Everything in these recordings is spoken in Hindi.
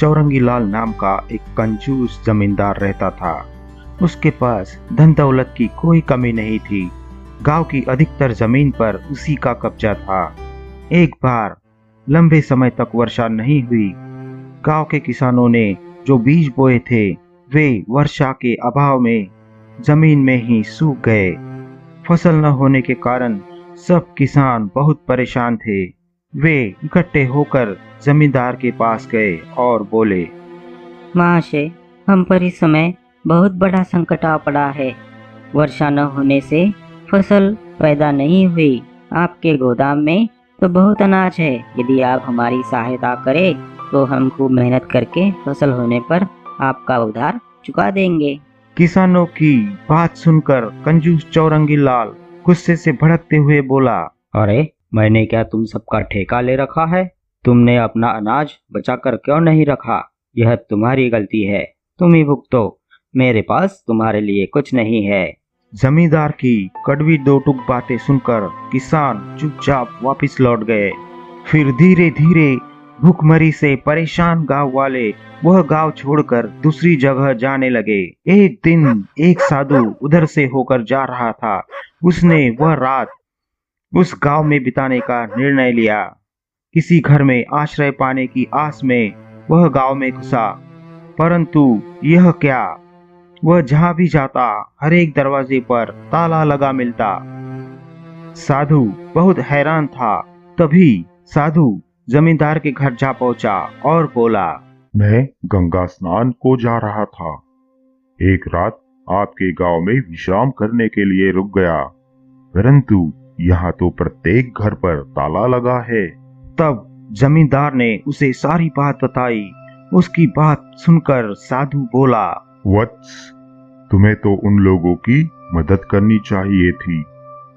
चौरंगी लाल नाम का एक कंजूस जमींदार रहता था। उसके पास धन दौलत की कोई कमी नहीं थी। गांव की अधिकतर जमीन पर उसी का कब्जा था। एक बार लंबे समय तक वर्षा नहीं हुई। गांव के किसानों ने जो बीज बोए थे वे वर्षा के अभाव में जमीन में ही सूख गए। फसल न होने के कारण सब किसान बहुत परेशान थे। वे इकट्ठे होकर जमींदार के पास गए और बोले, महाशय, हम पर इस समय बहुत बड़ा संकट आ पड़ा है। वर्षा न होने से फसल पैदा नहीं हुई। आपके गोदाम में तो बहुत अनाज है। यदि आप हमारी सहायता करें तो हम खूब मेहनत करके फसल होने पर आपका उधार चुका देंगे। किसानों की बात सुनकर कंजूस चौरंगी लाल गुस्से से भड़कते हुए बोला, अरे, मैंने क्या तुम सबका ठेका ले रखा है? तुमने अपना अनाज बचा कर क्यों नहीं रखा? यह तुम्हारी गलती है। तुम ही भुगतो। मेरे पास तुम्हारे लिए कुछ नहीं है। जमींदार की कड़वी दो टूक बातें सुनकर किसान चुपचाप वापस लौट गए। फिर धीरे धीरे भूखमरी से परेशान गांव वाले वह गांव छोड़कर दूसरी जगह जाने लगे। एक दिन एक साधु उधर से होकर जा रहा था। उसने वह रात उस गांव में बिताने का निर्णय लिया। किसी घर में आश्रय पाने की आस में वह गांव में घुसा, परंतु यह क्या, वह जहां भी जाता हर एक दरवाजे पर ताला लगा मिलता। साधु बहुत हैरान था। तभी साधु जमींदार के घर जा पहुंचा और बोला, मैं गंगा स्नान को जा रहा था। एक रात आपके गांव में विश्राम करने के लिए रुक गया, परंतु यहाँ तो प्रत्येक घर पर ताला लगा है। तब जमींदार ने उसे सारी बात बताई। उसकी बात सुनकर साधु बोला, वत्स, तुम्हें तो उन लोगों की मदद करनी चाहिए थी।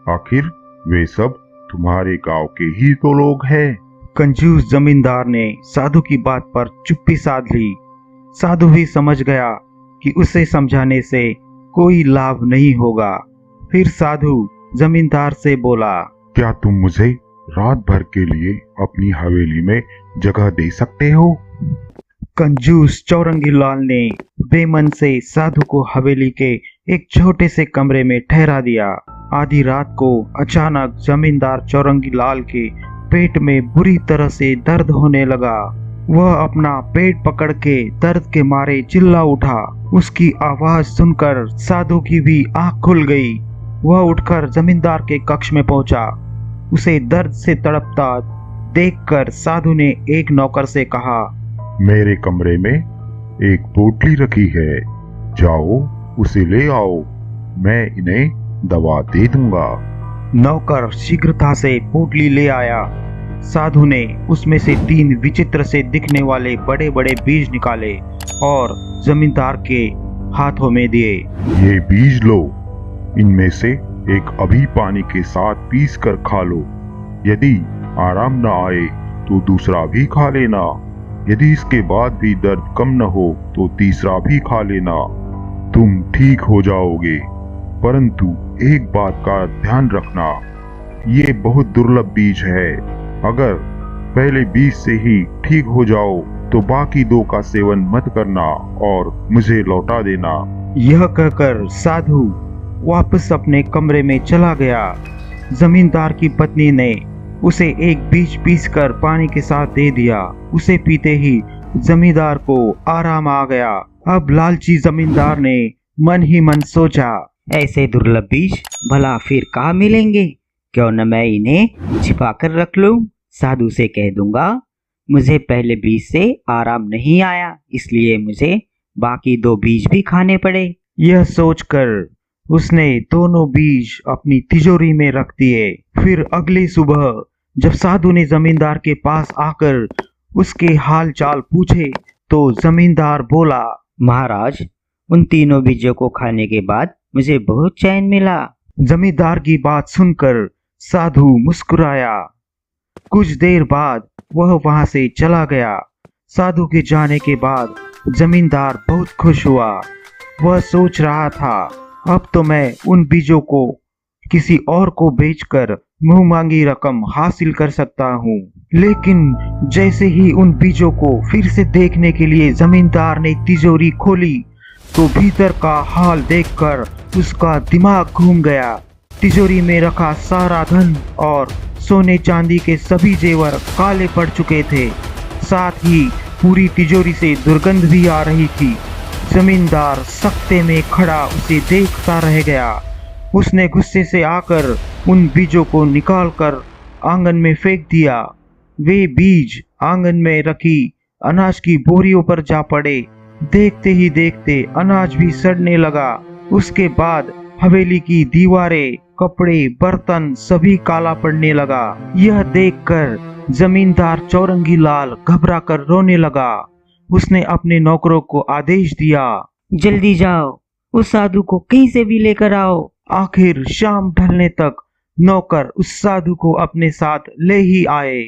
आखिर वे सब तुम्हारे गांव के ही तो लोग हैं। कंजूस जमींदार ने साधु की बात पर चुप्पी साध ली। साधु भी समझ गया कि उसे समझाने से कोई लाभ नहीं होगा। फिर साधु जमींदार से बोला, क्या तुम मुझे रात भर के लिए अपनी हवेली में जगह दे सकते हो? कंजूस चौरंगी लाल ने बेमन से साधु को हवेली के एक छोटे से कमरे में ठहरा दिया। आधी रात को अचानक जमींदार चौरंगी लाल के पेट में बुरी तरह से दर्द होने लगा। वह अपना पेट पकड़ के दर्द के मारे चिल्ला उठा। उसकी आवाज सुनकर साधु की भी आंख खुल गई। वह उठकर जमींदार के कक्ष में पहुंचा। उसे दर्द से तड़पता देखकर साधु ने एक नौकर से कहा, मेरे कमरे में एक पोटली रखी है, जाओ उसे ले आओ, मैं इन्हें दवा दे दूंगा। नौकर शीघ्रता से पोटली ले आया। साधु ने उसमें से 3 विचित्र से दिखने वाले बड़े बड़े बीज निकाले और जमींदार के हाथों में दिए। ये बीज लो, इनमें से एक अभी पानी के साथ पीस कर खा लो। यदि आराम न आए तो दूसरा भी खा लेना। यदि इसके बाद भी दर्द कम न हो तो तीसरा भी खा लेना। तुम ठीक हो जाओगे। परंतु एक बात का ध्यान रखना, ये बहुत दुर्लभ बीज है। अगर पहले बीज से ही ठीक हो जाओ तो बाकी 2 का सेवन मत करना और मुझे लौटा देना। यह कहकर साधु वापस अपने कमरे में चला गया। जमींदार की पत्नी ने उसे एक बीज पीसकर पानी के साथ दे दिया। उसे पीते ही जमींदार को आराम आ गया। अब लालची जमींदार ने मन ही मन सोचा, ऐसे दुर्लभ बीज भला फिर कहाँ मिलेंगे? क्यों न मैं इन्हें छिपा कर रख लूं? साधु से कह दूंगा, मुझे पहले बीज से आराम नहीं आया, इसलिए मुझे बाकी 2 बीज भी खाने पड़े। यह सोचकर उसने दोनों बीज अपनी तिजोरी में रख दिए। फिर अगली सुबह जब साधु ने जमींदार के पास आकर उसके हाल चाल पूछे तो जमींदार बोला, महाराज, उन 3 बीजों को खाने के बाद मुझे बहुत चैन मिला। जमींदार की बात सुनकर साधु मुस्कुराया। कुछ देर बाद वह वहां से चला गया। साधु के जाने के बाद जमींदार बहुत खुश हुआ। वह सोच रहा था, अब तो मैं उन बीजों को किसी और को बेचकर मुंह मांगी रकम हासिल कर सकता हूँ। लेकिन जैसे ही उन बीजों को फिर से देखने के लिए जमींदार ने तिजोरी खोली तो भीतर का हाल देखकर उसका दिमाग घूम गया। तिजोरी में रखा सारा धन और सोने चांदी के सभी जेवर काले पड़ चुके थे। साथ ही पूरी तिजोरी से दुर्गंध भी आ रही थी। जमींदार सकते में खड़ा उसे देखता रह गया। उसने गुस्से से आकर उन बीजों को निकालकर आंगन में फेंक दिया। वे बीज आंगन में रखी अनाज की बोरियों पर जा पड़े। देखते ही देखते अनाज भी सड़ने लगा। उसके बाद हवेली की दीवारें, कपड़े, बर्तन सभी काला पड़ने लगा। यह देखकर जमींदार चौरंगी लाल घबरा कर रोने लगा। उसने अपने नौकरों को आदेश दिया, जल्दी जाओ, उस साधु को कहीं से भी लेकर आओ। आखिर शाम ढलने तक नौकर उस साधु को अपने साथ ले ही आए।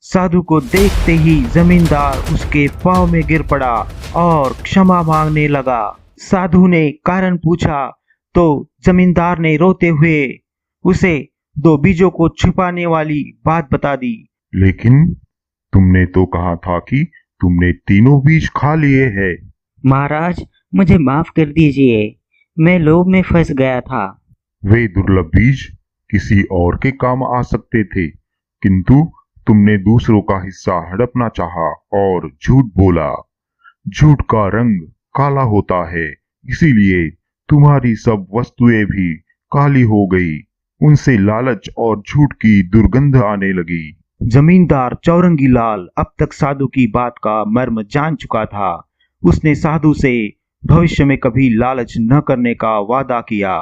साधु को देखते ही जमींदार उसके पांव में गिर पड़ा और क्षमा मांगने लगा। साधु ने कारण पूछा तो जमींदार ने रोते हुए उसे 2 बीजों को छुपाने वाली बात बता दी। लेकिन तुमने तो कहा था कि तुमने तीनों बीज खा लिए हैं। महाराज, मुझे माफ कर दीजिए, मैं लोभ में फंस गया था। वे दुर्लभ बीज किसी और के काम आ सकते थे, किंतु तुमने दूसरों का हिस्सा हड़पना चाहा और झूठ बोला। झूठ का रंग काला होता है, इसीलिए तुम्हारी सब वस्तुएं भी काली हो गई। उनसे लालच और झूठ की दुर्गंध आने लगी। जमींदार चौरंगी लाल अब तक साधु की बात का मर्म जान चुका था। उसने साधु से भविष्य में कभी लालच न करने का वादा किया।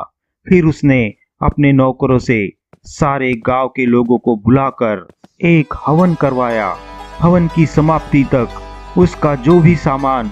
फिर उसने अपने नौकरों से सारे गांव के लोगों को बुलाकर एक हवन करवाया। हवन की समाप्ति तक उसका जो भी सामान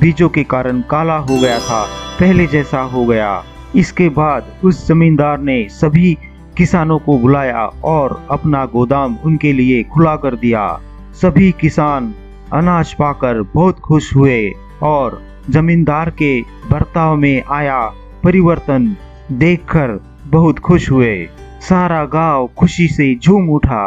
बीजों के कारण काला हो गया था, पहले जैसा हो गया। इसके बाद उस जमींदार ने सभी किसानों को बुलाया और अपना गोदाम उनके लिए खुला कर दिया। सभी किसान अनाज पाकर बहुत खुश हुए और जमींदार के बर्ताव में आया परिवर्तन देखकर बहुत खुश हुए। सारा गांव खुशी से झूम उठा।